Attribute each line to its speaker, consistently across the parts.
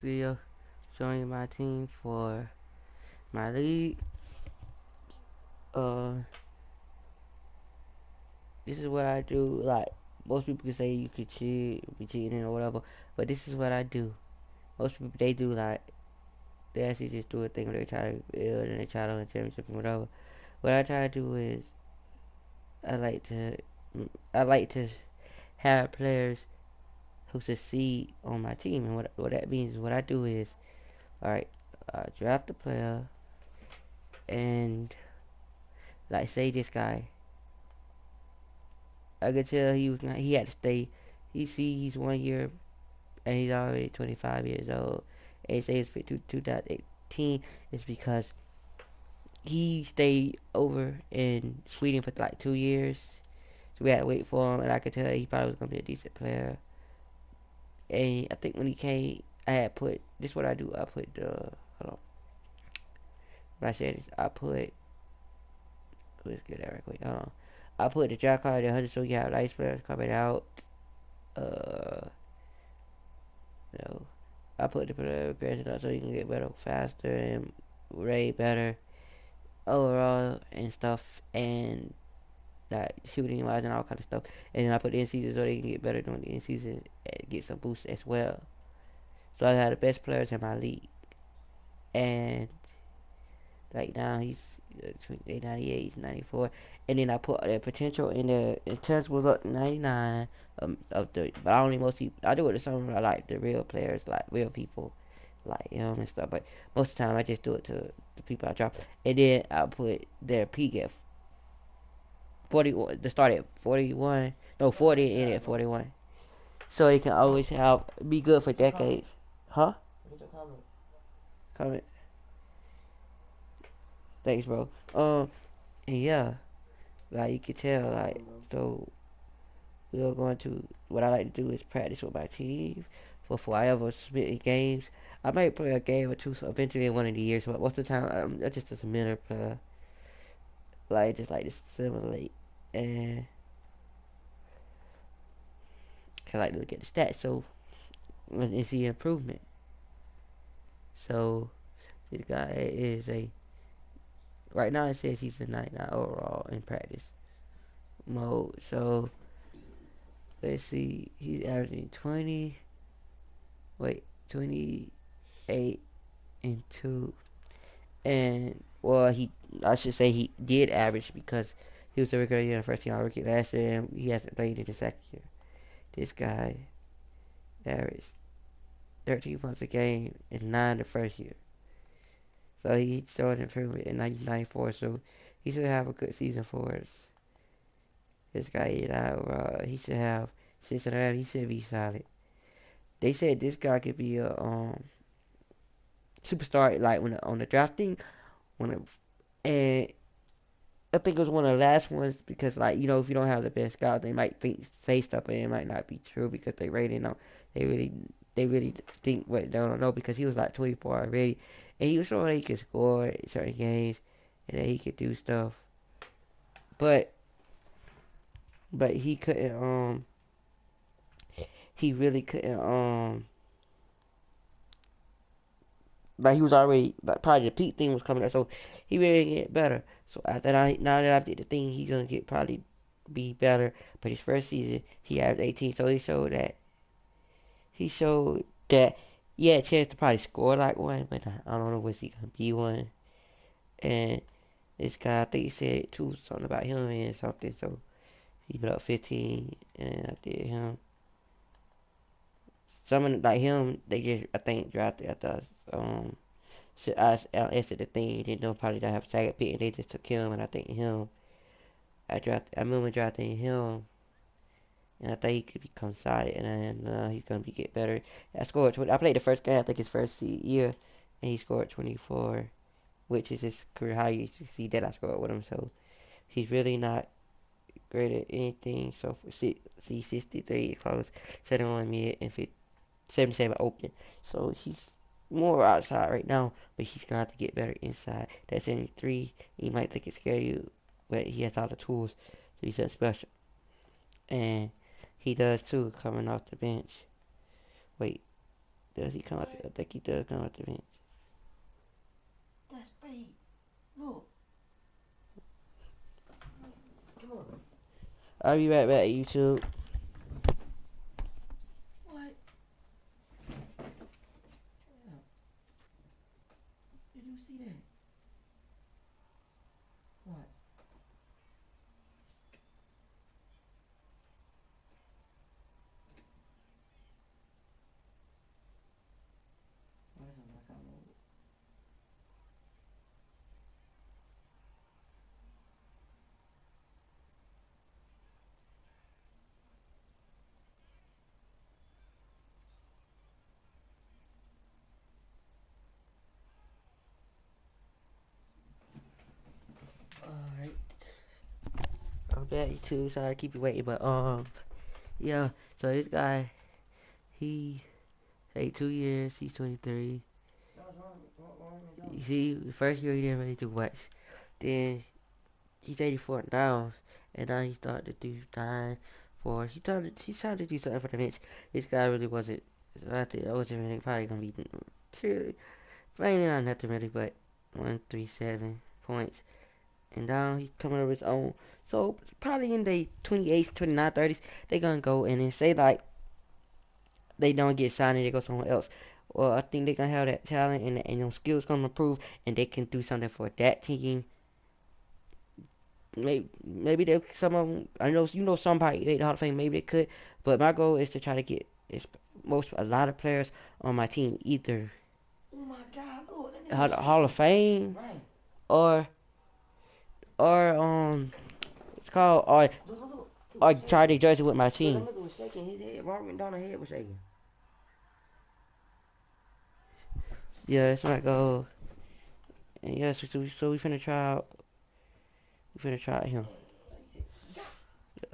Speaker 1: Leo joining my team for my league. Uh, this is what I do. Like most people can say you could cheat, be cheating or whatever, but this is what I do. Most people they do like they actually just do a thing where they try to build and they try to win championship and whatever. What I try to do is I like to I like to have players who succeed on my team, and what that means is what I do is all right. I draft the player and like say this guy I could tell he had to stay. He's 1 year and he's already 25 years old. And he says for 2018 is because he stayed over in Sweden for like 2 years. So we had to wait for him, and I could tell he probably was gonna be a decent player. And I think when he came, I had put this. Is what I do. I put the hold on. When I said this, I put let's get that right quick. Hold on. I put the draft card at 100 so you have nice players coming out. Uh, you know, I put the progression up so you can get better faster and way better overall and stuff and like shooting wise and all kind of stuff. And then I put the in season so they can get better during the in season and get some boosts as well. So I had the best players in my league. And like now he's 98, he's 94. And then I put the potential in the intense was up to 99 of the, but I only mostly, I do it to some I like the real players, like real people like him and stuff. But most of the time I just do it to the people I drop. And then I put their peak at 41, the start at 41, no 40 and at 41. So it can always have, be good for decades. Huh? Comment. Thanks, bro. And yeah. Like you can tell, like so we are going to what I like to do is practice with my team before I ever submit in games. I might play a game or two so eventually in one of the years, but most of the time I'm just a minor player. Like just like to simulate and I like to look at the stats so and see improvement. So this guy is a right now it says he's a 99 overall in practice mode. So let's see, he's averaging 28 and 2. And well, I should say he did average because he was a regular year and first team all rookie last year, and he hasn't played in the second year. This guy averaged 13 points a game and 9 the first year, so he showed improvement in 1994. So he should have a good season for us. This guy is he should have 6.5. He should be solid. They said this guy could be a superstar like when on the drafting when it, and I think it was one of the last ones because, like, if you don't have the best scout, they might say stuff, and it might not be true because they really know. They really, they really think what they don't know because he was like 24 already, and he was showing that he could score in certain games and that he could do stuff, but he couldn't. He really couldn't. Like he was already like probably the peak thing was coming up, so he really get better. So after now that I did the thing, he's gonna get probably be better. But his first season, he averaged 18, so he showed that he had a chance to probably score like one, but I don't know what's he gonna be one. And this guy, I think he said too something about him and something, so he put up 15, and I did him. Someone like him, they just I think drafted after us. So I answered the thing, didn't know probably don't have a second pick, and they just took him, and I think him. I remember drafting him, and I think he could become solid, and he's gonna be get better. I scored 20. I played the first game, I think his first year, and he scored 24, which is his career high. You see that I scored with him, so he's really not great at anything. So for 63 close, 71 mid, and 77 open. So he's more outside right now, but he's gonna have to get better inside. That 73, he might think it's scary, but he has all the tools, so he's something special. And he does too, coming off the bench. Wait, Does he come out? I think he does come out the bench.
Speaker 2: That's fake. Look. Come on.
Speaker 1: I'll be right back, YouTube.
Speaker 2: What? Did you see that? What? Why is it like I'm old?
Speaker 1: Alright. I'm back, YouTube. Sorry I keep you waiting, but yeah. So this guy, he 2 years. He's 23. You see, the first year he didn't really do much. Then he's 84 now, and now he's starting to do 9 4. He started to do something for the bench. This guy really wasn't. I think I wasn't really probably gonna be seriously playing on nothing really, but 137 points. And now he's coming over his own. So probably in the 28s, 29, 30s, they're gonna go and then say like they don't get signed and they go somewhere else. Well, I think they're gonna have that talent and those skills gonna improve and they can do something for that team. Maybe they some of them. I know somebody made the Hall of Fame. Maybe they could, but my goal is to try to get a lot of players on my team either
Speaker 2: Oh my God! Look, that nigga was
Speaker 1: Hall of
Speaker 2: shaking.
Speaker 1: Fame
Speaker 2: Right.
Speaker 1: or or it's called
Speaker 2: Look, look, look. He
Speaker 1: or
Speaker 2: was
Speaker 1: try
Speaker 2: shaking.
Speaker 1: to jersey with my
Speaker 2: Look, that
Speaker 1: team.
Speaker 2: nigga was shaking his head. Robert Donald's head was shaking.
Speaker 1: Yeah, that's my goal. And yeah, so we finna try out. We finna try out him.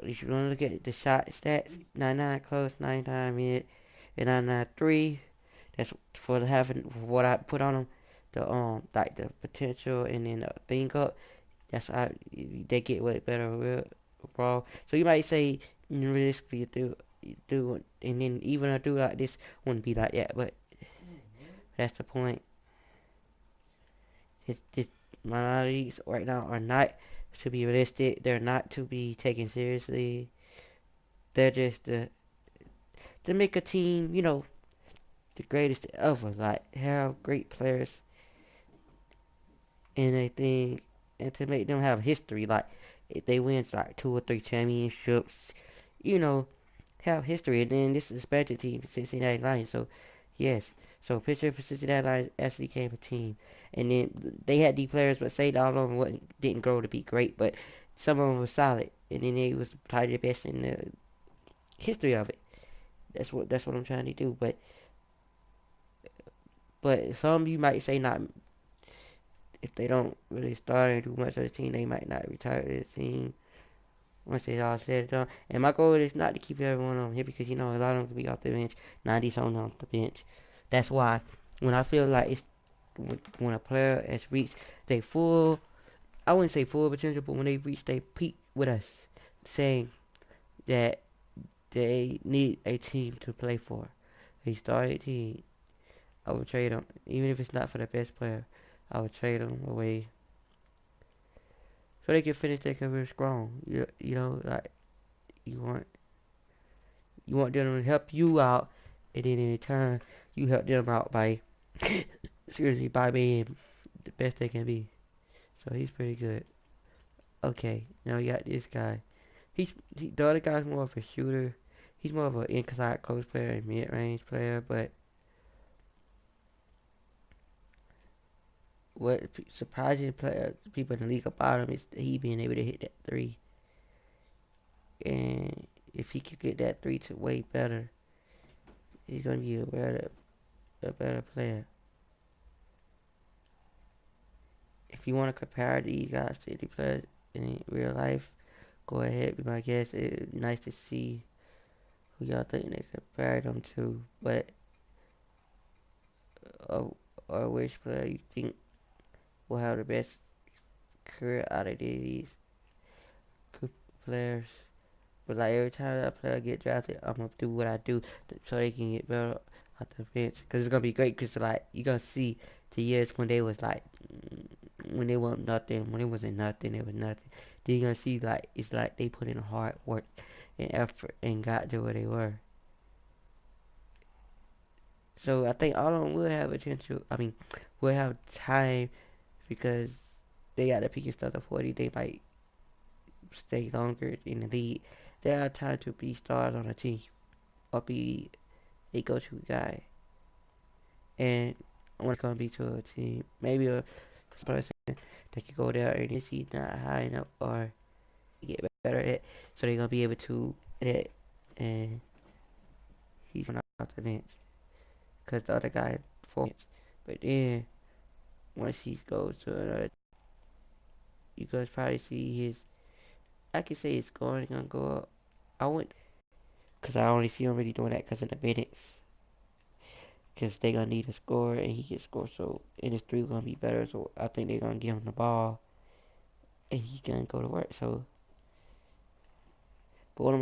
Speaker 1: If you wanna look at the shot stats, 99 close, 99 mid, and 99 three. That's for the having what I put on them. The like the potential and then the thing up. That's how they get way better overall. So you might say realistically you do and then even a dude like this wouldn't be like that, but that's the point. It minorities right now are not to be realistic. They're not to be taken seriously. They're just to make a team, the greatest ever. Like have great players and they think and to make them have history. Like if they win like 2 or 3 championships, you know, have history. And then this is a special team, Cincinnati Lions. So yes, so picture for Cincinnati Lions actually came a team, and then they had these players, but say all of them didn't grow to be great, but some of them were solid, and then they was probably the best in the history of it. That's what I'm trying to do. But some you might say not if they don't really start and do much of the team, they might not retire to the team once it's all said and done. And my goal is not to keep everyone on here because a lot of them can be off the bench, 90 something off the bench. That's why when I feel like it's when a player has reached their full, I wouldn't say full potential, but when they reach their peak with us, saying that they need a team to play for, a started team, I would trade them, even if it's not for the best player. I would trade them away so they can finish their career strong. Like you want you want them to help you out, and then in return you help them out by seriously by being the best they can be. So he's pretty good. Okay, now you got this guy. The other guy's more of a shooter. He's more of an inside close player and mid range player, but what surprising player people in the league about him is he being able to hit that three. And if he could get that three to way better, he's gonna be a better player. If you want to compare these guys to the players in real life, go ahead. Be my guest. It's nice to see who y'all think they compare them to, but or, or which player you think will have the best career out of these group of players. But like every time that player get drafted, I'm gonna do what I do so they can get better off the bench because it's gonna be great because like you gonna see the years when they was like when they weren't nothing, when it wasn't nothing, it was nothing. Then you're gonna see like it's like they put in hard work and effort and got to where they were. So I think all of them will have potential. I mean, will have time because they got the peak and stuff. 40, they might stay longer in the league. They have time to be stars on a team or be a go-to guy. And when it's gonna be to a team, maybe a person that can go there and he's not high enough or get better at it, so they're gonna be able to hit it, and he's going off the bench because the other guy for bench. But then once he goes to another, you guys probably see his. I can say his scoring gonna go up. I went because I only see him really doing that because of the minutes. Because they gonna need a score and he can score, so and his three gonna be better. So I think they're gonna give him the ball and he gonna go to work. So, but one of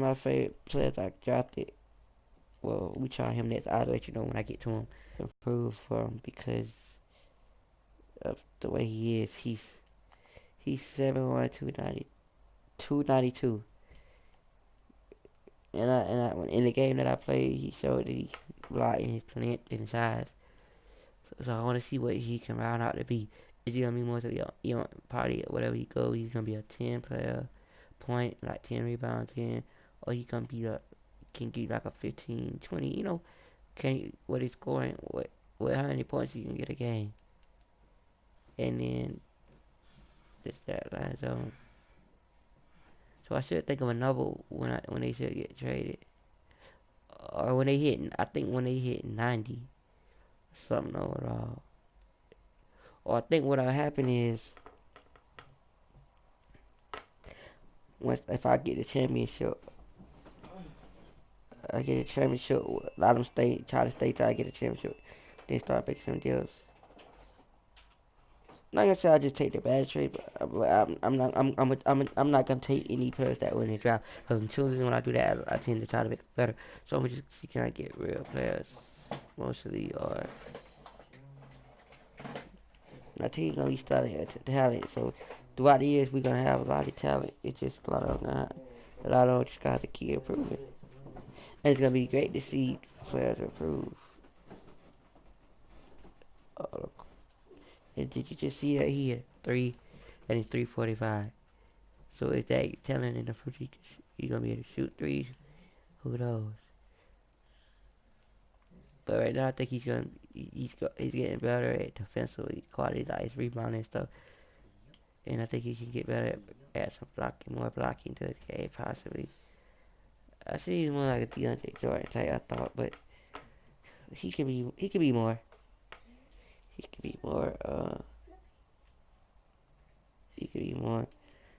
Speaker 1: my favorite players I drafted. Well, we try him next. I'll let you know when I get to him. Improve for him because of the way he is. He's 7'1", 292. In the game that I played, he showed that he blocked in his length and size. So I want to see what he can round out to be. Is he gonna be more of a party whatever he go? He's gonna be a 10 player, point like 10 rebounds, 10, or he gonna be a can get like a 15, 20. Can what he's scoring, what how many points he can get a game, and then the stat line zone. So I should think of another when they should get traded, or when they hit. I think when they hit 90, something overall. Or I think what'll happen is once if I get the championship, I get a championship. A lot of them try to stay till I get a championship. Then start making some deals. Like I said, I just take the bad trade, but I'm not I'm not gonna take any players that win the draft because until when I do that, I tend to try to make it better. So I'm just see can I get real players mostly, or my team gonna be studying talent. So throughout the years, we're gonna have a lot of talent. It's just a lot of them just got to keep improving. And it's gonna be great to see players improve. Uh, and did you just see that he had three, and he's 345. So is that talent in the future? He gonna be able to shoot threes? Who knows? But right now, I think he's getting better at defensively quality, like his rebounding and stuff. And I think he can get better at some blocking, more blocking to the game possibly. I see he's more like a DeAndre Jordan type. I thought, but he could be more. He could be more. He could be more.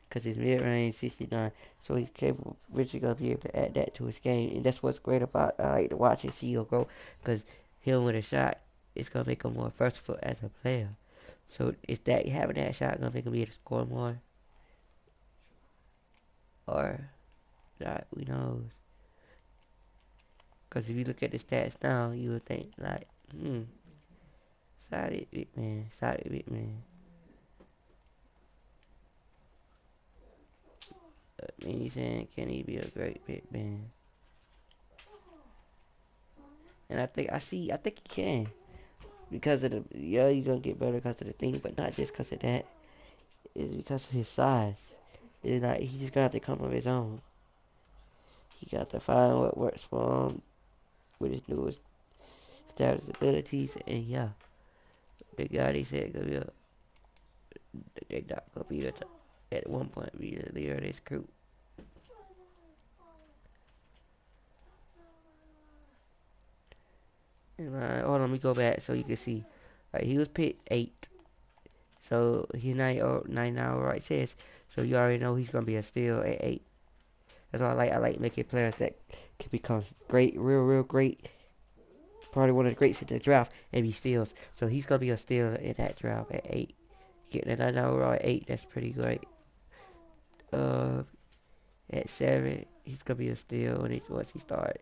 Speaker 1: Because his mid range 69, so he's capable. Richard gonna be able to add that to his game, and that's what's great about I like to watch and see him grow. Because him with a shot, it's gonna make him more versatile as a player. So is that having that shot gonna make him be able to score more, or not? Who knows? Because if you look at the stats now, you would think like, solid big man. I mean, he's saying, can he be a great big man? And I think he can. Because of the, yeah, you're gonna get better because of the thing, but not just because of that. It's because of his size. It's like he just got to come of his own. He got to find what works for him with his newest status abilities, and yeah, the guy they said gonna be they not gonna be the top, at one point be the leader of this group. And hold on, let me go back so you can see. Right, he was picked 8, so he's 9 now, right? Says so you already know he's gonna be a steal at 8. That's why I like making players that can become great, real great. Probably one of the greats in the draft and be steals. So he's gonna be a steal in that draft at 8. Getting a 9 overall at 8, that's pretty great. Uh, at 7, he's gonna be a steal when once he starts.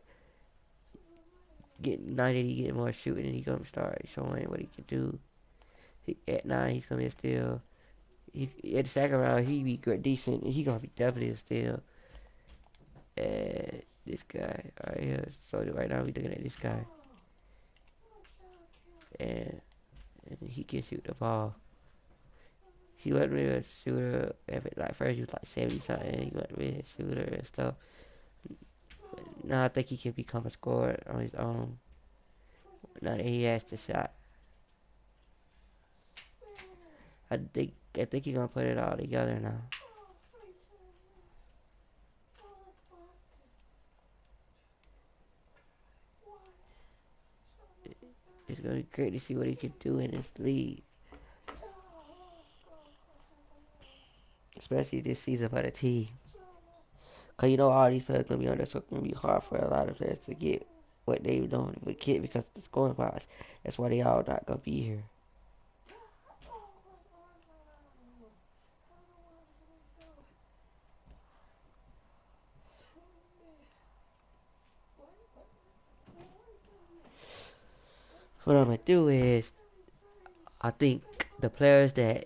Speaker 1: getting now that he getting more shooting, and he gonna start showing what he can do. At 9, he's gonna be a steal. At the second round, he be good, decent. And he gonna be definitely a steal. This guy right here. So right now we looking at this guy, and, and he can shoot the ball. He wasn't really a shooter. Like first he was like 70 something. He wasn't really a shooter and stuff. Now I think he can become a scorer on his own. Now that he has the shot, I think he's gonna put it all together now. It's gonna be great to see what he can do in this league, especially this season for the team. Cause you know all these players gonna be on there, so it's gonna be hard for a lot of players to get what they doing with kid because of the scoring wise. That's why they all not gonna be here. What I'm gonna do is, I think the players that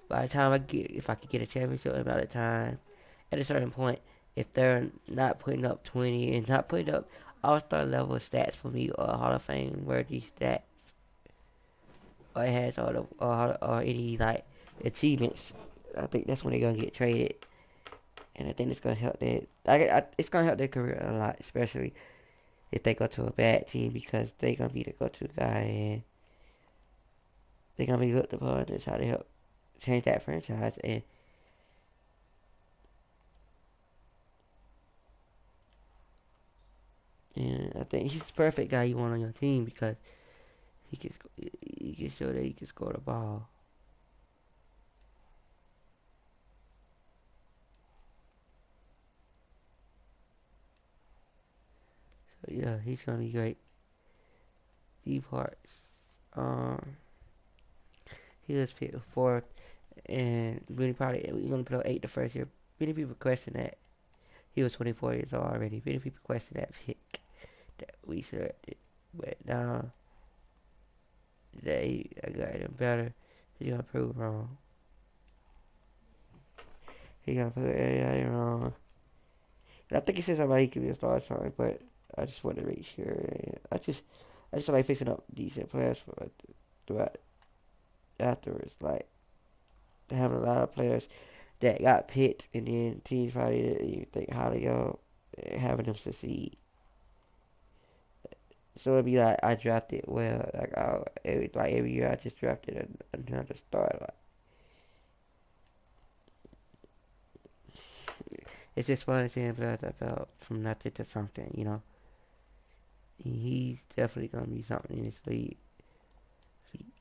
Speaker 1: by the time if I could get a championship about a time, at a certain point, if they're not putting up 20 and not putting up all-star level stats for me or Hall of Fame worthy stats, or it has all the or any like achievements, I think that's when they're gonna get traded, and I think it's gonna help it's gonna help their career a lot, especially if they go to a bad team because they're gonna be the go-to guy and they're gonna be looked upon to try to help change that franchise. And I think he's the perfect guy you want on your team because he can show that he can score the ball. So yeah, he's gonna be great. D parts. Um, he was picked fourth, and really probably we gonna put up 8 the first year. Many people question that he was 24 years old already. Many people question that pick that we selected, but now that I got him better, he's gonna prove wrong. He gonna prove everybody wrong. And I think he said somebody he could be a star or something, but I just want to make sure. I just feel like fixing up decent players for throughout afterwards. Like having a lot of players that got picked, and then teams probably didn't even think highly of having them succeed. So it'd be like I drafted well, every year I just drafted another star. Like it's just fun seeing players that felt from nothing to something. He's definitely gonna be something in this league.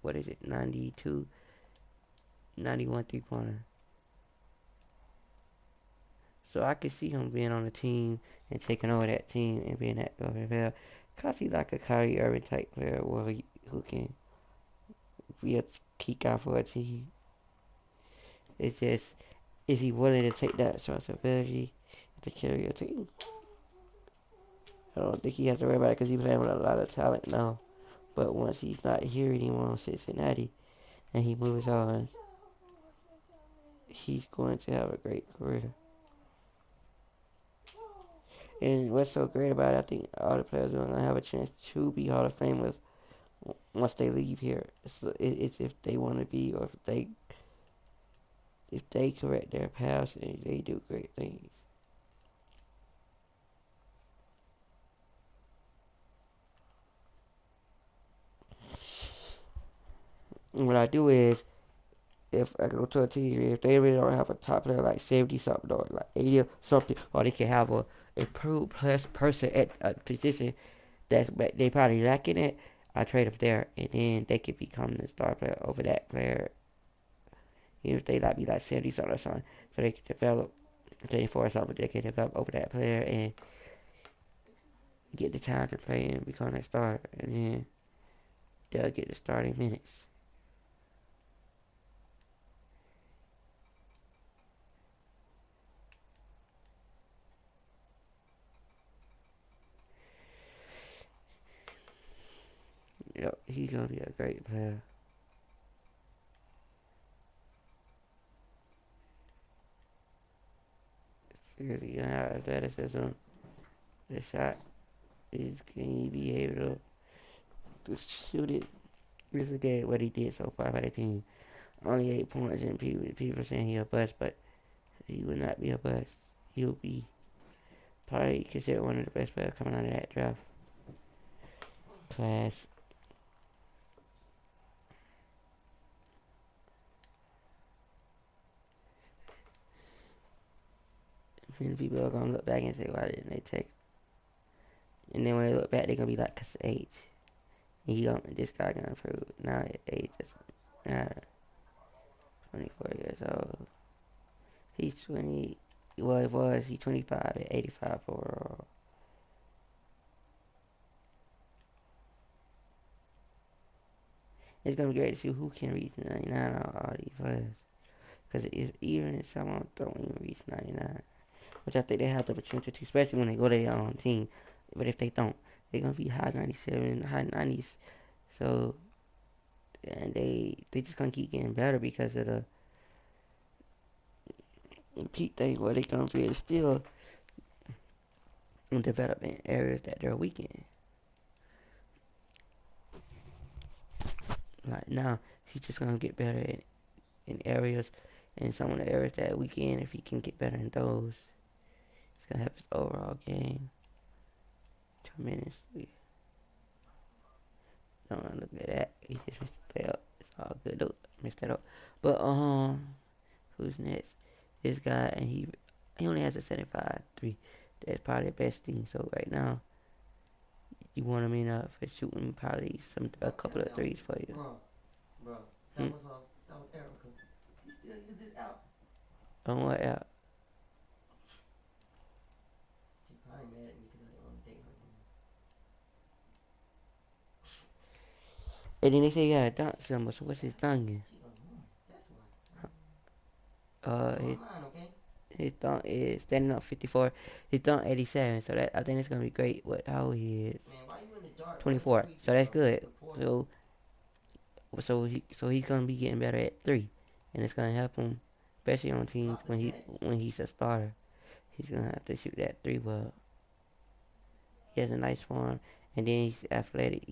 Speaker 1: What is it? 92, 91 3-pointer. So I could see him being on the team and taking over that team and being that over. Cause he's like a Kyrie Irving type player who can be a key guy for a team. It's just, is he willing to take that responsibility to carry a team? I don't think he has to worry about it because he's playing with a lot of talent now. But once he's not here anymore in Cincinnati and he moves on, he's going to have a great career. And what's so great about it, I think all the players are going to have a chance to be Hall of Famers once they leave here. It's if they want to be, or if they correct their paths and they do great things. And what I do is, if I go to a team, if they really don't have a top player like 70 something or like 80 or something, or they can have a improved plus person at a position that they probably lacking it, I trade them there, and then they can become the star player over that player. Even if they like be like 70 something or something, so they can develop 34 or something, they can develop over that player and get the time to play and become a star, and then they'll get the starting minutes. be a great player. Seriously, you know, athleticism, the shot is can he be able to shoot it? Just look at what he did so far by the team. Only 8 points, and people saying he a bust, but he would not be a bust. He'll be probably considered one of the best players coming out of that draft class. And people are gonna look back and say, why didn't they take? And then when they look back, they're gonna be like, cause of age. This guy gonna improve. Now at age is 24 years old. He's 20. Well, it was. He's 25 at 85 overall. It's gonna be great to see who can reach 99 out of all these players. Because even if someone don't even reach 99, which I think they have the potential to, especially when they go to their own team. But if they don't, they're gonna be high 97, high 90s. So, and they just gonna keep getting better because of the peak thing where they gonna be still in development areas that they're weak in. Like now, he's just gonna get better in areas, in some of the areas that we can. If he can get better in those, it's gonna help his overall game tremendously. Don't wanna look at that. He just missed the play up. It's all good though. Missed that up. But who's next? This guy, and he only has a 75 3. That's probably the best thing. So right now, you want him in for shooting probably a couple of threes for you.
Speaker 2: Bro,
Speaker 1: Hmm?
Speaker 2: that was Erica. She still use this app.
Speaker 1: On what out?
Speaker 2: She probably mad at me because I didn't want to date her no more.
Speaker 1: And then they say he got a dunk symbol. So what's his dunking?
Speaker 2: She unarmed. That's why.
Speaker 1: Uh,
Speaker 2: You
Speaker 1: his
Speaker 2: on mine, okay?
Speaker 1: his dunk is standing up 54. His dunk 87. So that I think it's gonna be great. How he is?
Speaker 2: Man, why you in the dark, bro? It's
Speaker 1: 24.
Speaker 2: creepy,
Speaker 1: So that's
Speaker 2: bro.
Speaker 1: good.
Speaker 2: Report it.
Speaker 1: So he's gonna be getting better at three, and it's gonna help him, especially on teams
Speaker 2: Drop the chat.
Speaker 1: when he's a starter. He's gonna have to shoot that three well. He has a nice form, and then he's athletic.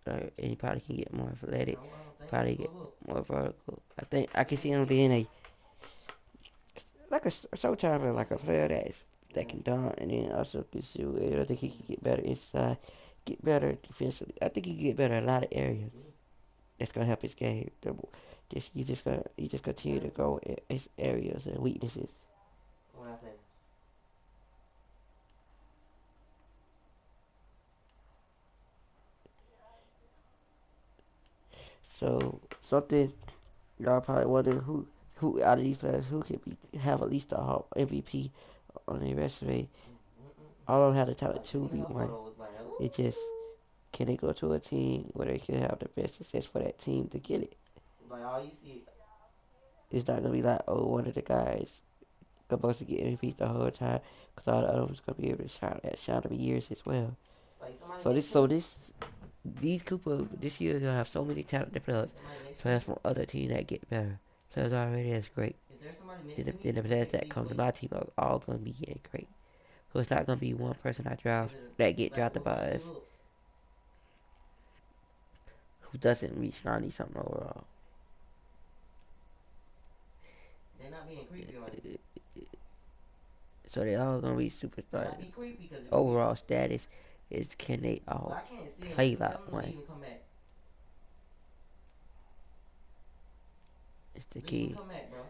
Speaker 1: And he probably can get more athletic.
Speaker 2: No, I don't think.
Speaker 1: Probably get
Speaker 2: Look.
Speaker 1: more vertical. I think I
Speaker 2: This
Speaker 1: can see
Speaker 2: nigga
Speaker 1: him
Speaker 2: said
Speaker 1: being
Speaker 2: this.
Speaker 1: a like a showtime like a player that can dunk and then also can shoot. And I think he can get better inside, get better defensively. I think he can get better in a lot of areas. That's gonna help his game. You just continue to go in his areas and weaknesses.
Speaker 2: What I say?
Speaker 1: So something y'all probably wonder who out of these players who could have at least a MVP on their resume. All of them have the talent to be one. It just can they go to a team where they can have the best success for that team to get it.
Speaker 2: Like all you see.
Speaker 1: It's not gonna be like, oh, one of the guys supposed to get MVP the whole time, because all the other ones gonna be able to shine over years as well.
Speaker 2: Like somebody
Speaker 1: So
Speaker 2: next to me.
Speaker 1: these Cooper this year gonna have so many talented players,
Speaker 2: Somebody next to me.
Speaker 1: players from other teams that get better, players already that's great.
Speaker 2: Is there somebody next
Speaker 1: Then
Speaker 2: to me?
Speaker 1: the players
Speaker 2: Okay,
Speaker 1: that
Speaker 2: please
Speaker 1: come to
Speaker 2: wait.
Speaker 1: my team are all gonna be getting great. So it's not gonna be one person I
Speaker 2: Is
Speaker 1: draft
Speaker 2: it
Speaker 1: that get
Speaker 2: like
Speaker 1: drafted by
Speaker 2: look,
Speaker 1: us
Speaker 2: look.
Speaker 1: who doesn't reach 90 something overall.
Speaker 2: They're not being creepy, are they?
Speaker 1: So they all gonna be
Speaker 2: They
Speaker 1: superstars.
Speaker 2: might be creepy because if you.
Speaker 1: Overall status is can they
Speaker 2: Well,
Speaker 1: all
Speaker 2: I can't see them.
Speaker 1: play
Speaker 2: Tell
Speaker 1: like
Speaker 2: them to
Speaker 1: one?
Speaker 2: leave and come back.
Speaker 1: It's the
Speaker 2: Leave and
Speaker 1: key.
Speaker 2: come back, bro.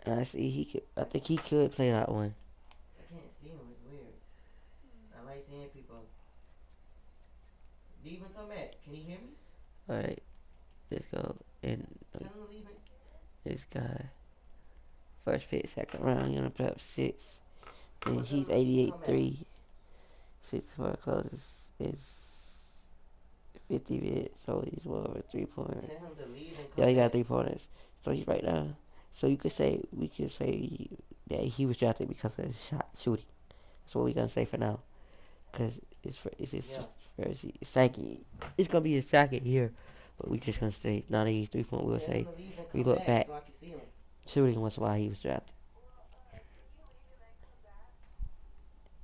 Speaker 1: And I see he could. I think he could play like one.
Speaker 2: I can't see them. It's weird. I like seeing people. Leave and come back. Can you hear me?
Speaker 1: All right, let's go. And
Speaker 2: Tell them to leave and.
Speaker 1: this guy, first pick, second round, you gonna put up six. And
Speaker 2: Well, tell
Speaker 1: he's
Speaker 2: them to leave and come back.
Speaker 1: 88-3. 6 close is 50 bit, so he's more of a 3 pointer.
Speaker 2: Tell him to leave and
Speaker 1: Yeah,
Speaker 2: come
Speaker 1: he got
Speaker 2: back.
Speaker 1: 3 pointers. So he's right now. So we could say that he was drafted because of his shot shooting. That's what we gonna say for now, cause it's just
Speaker 2: Yeah.
Speaker 1: First, second, it's gonna be his second year, but we just gonna say none of these 3 point. We'll
Speaker 2: Tell him
Speaker 1: say
Speaker 2: to leave and
Speaker 1: we
Speaker 2: come
Speaker 1: look
Speaker 2: back
Speaker 1: back,
Speaker 2: so I can see him.
Speaker 1: shooting was why he was drafted,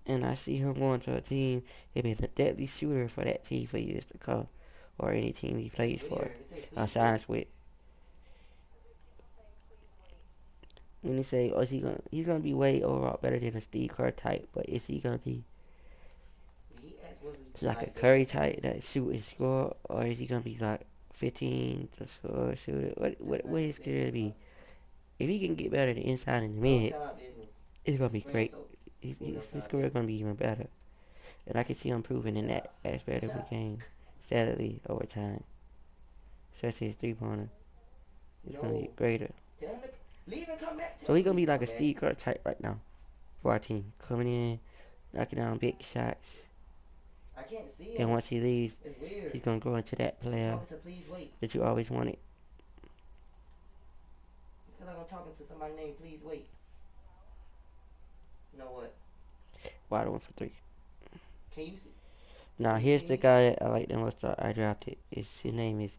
Speaker 1: and I see him going to a team. He'll be the deadly shooter for that team for years to come, or any team he
Speaker 2: It's
Speaker 1: plays for.
Speaker 2: weird. It say please wait.
Speaker 1: Signs with. When they say, oh, is he gonna? He's gonna be way overall better than a Steve Kerr type, but is he gonna be
Speaker 2: He asked was we
Speaker 1: like a
Speaker 2: like
Speaker 1: Curry
Speaker 2: dating.
Speaker 1: type that shoot and score, or is he gonna be like 15 to score, shoot it?
Speaker 2: Tell him
Speaker 1: What
Speaker 2: not to
Speaker 1: his
Speaker 2: forget
Speaker 1: career
Speaker 2: me
Speaker 1: to be?
Speaker 2: about.
Speaker 1: If he can get better than inside and the
Speaker 2: I don't
Speaker 1: mid,
Speaker 2: tell our business.
Speaker 1: it's gonna
Speaker 2: We
Speaker 1: be
Speaker 2: friends
Speaker 1: great.
Speaker 2: though. Before we don't tell
Speaker 1: His
Speaker 2: our
Speaker 1: career
Speaker 2: business.
Speaker 1: gonna be even better, and I can see him improving in that aspect of the game steadily over time. Especially his 3 pointer, it's gonna
Speaker 2: No.
Speaker 1: get greater.
Speaker 2: Tell him to leave and come back. Tell
Speaker 1: So
Speaker 2: him
Speaker 1: he
Speaker 2: to
Speaker 1: gonna
Speaker 2: leave
Speaker 1: be
Speaker 2: and
Speaker 1: like
Speaker 2: come
Speaker 1: a
Speaker 2: back.
Speaker 1: Steve Kerr type right now for our team, coming in, knocking down big shots,
Speaker 2: I can't see
Speaker 1: and
Speaker 2: him.
Speaker 1: once he leaves,
Speaker 2: It's weird.
Speaker 1: he's gonna grow into that
Speaker 2: I'm
Speaker 1: player
Speaker 2: talking to please wait.
Speaker 1: that you always wanted.
Speaker 2: I feel like I'm talking to somebody named please wait. You know what?
Speaker 1: Wide one for three.
Speaker 2: Can you see?
Speaker 1: Now
Speaker 2: Can you
Speaker 1: here's
Speaker 2: see
Speaker 1: the
Speaker 2: me?
Speaker 1: guy that I like the most. I drafted. His name is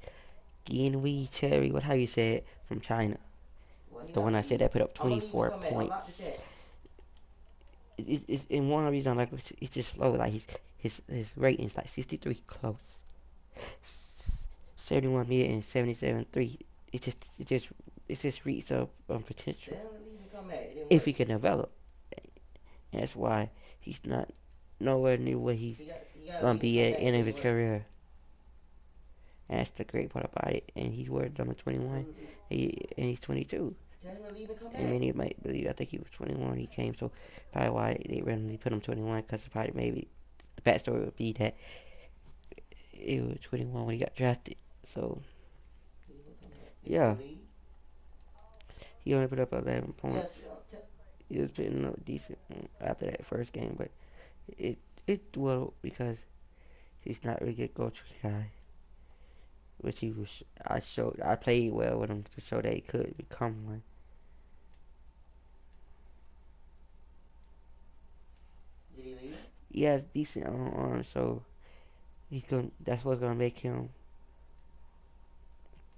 Speaker 1: Ginwei Cherry. What how you say it? From China.
Speaker 2: Well, he
Speaker 1: The
Speaker 2: gotta
Speaker 1: one I said
Speaker 2: leave.
Speaker 1: that put up
Speaker 2: I'm gonna leave and
Speaker 1: 24
Speaker 2: come back. Unlock the
Speaker 1: points.
Speaker 2: chat.
Speaker 1: It's and one reason I like he's just slow. Like his rating's like 63 close, 71 mid and 77 3. It just reads up on potential
Speaker 2: Tell him to leave and come back. It didn't
Speaker 1: if
Speaker 2: work.
Speaker 1: he can develop. And that's why he's not nowhere near where he's
Speaker 2: He gotta
Speaker 1: gonna
Speaker 2: leave and
Speaker 1: be
Speaker 2: come
Speaker 1: at
Speaker 2: back. It
Speaker 1: end of
Speaker 2: didn't
Speaker 1: his
Speaker 2: work.
Speaker 1: career. And that's the great part about it. And he's worth number
Speaker 2: So
Speaker 1: 21. And he's 22.
Speaker 2: tell him to leave and come
Speaker 1: And
Speaker 2: back.
Speaker 1: many might believe I think he was 21 when he came. So probably why they randomly put him 21 because probably maybe the backstory would be that he was 21 when he got drafted. So
Speaker 2: Leave and come back. Is it
Speaker 1: yeah,
Speaker 2: leave?
Speaker 1: he only put up 11
Speaker 2: Yes.
Speaker 1: points. He was putting up decent after that first game, but it it dwelled because he's not really a go-to guy. Which he was, I played well with him to show that he could become one.
Speaker 2: Did he leave?
Speaker 1: He has decent arm, so that's what's gonna make him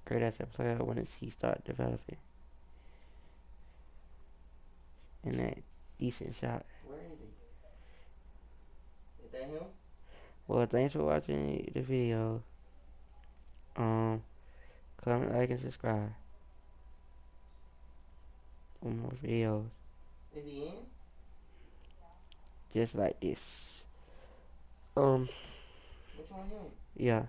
Speaker 1: great as a player when he start developing and that decent shot.
Speaker 2: Where is he? Is that him?
Speaker 1: Well, thanks for watching the video. Comment, like, and subscribe for more videos
Speaker 2: Is he in?
Speaker 1: just like this. Um,
Speaker 2: Which one him?
Speaker 1: yeah.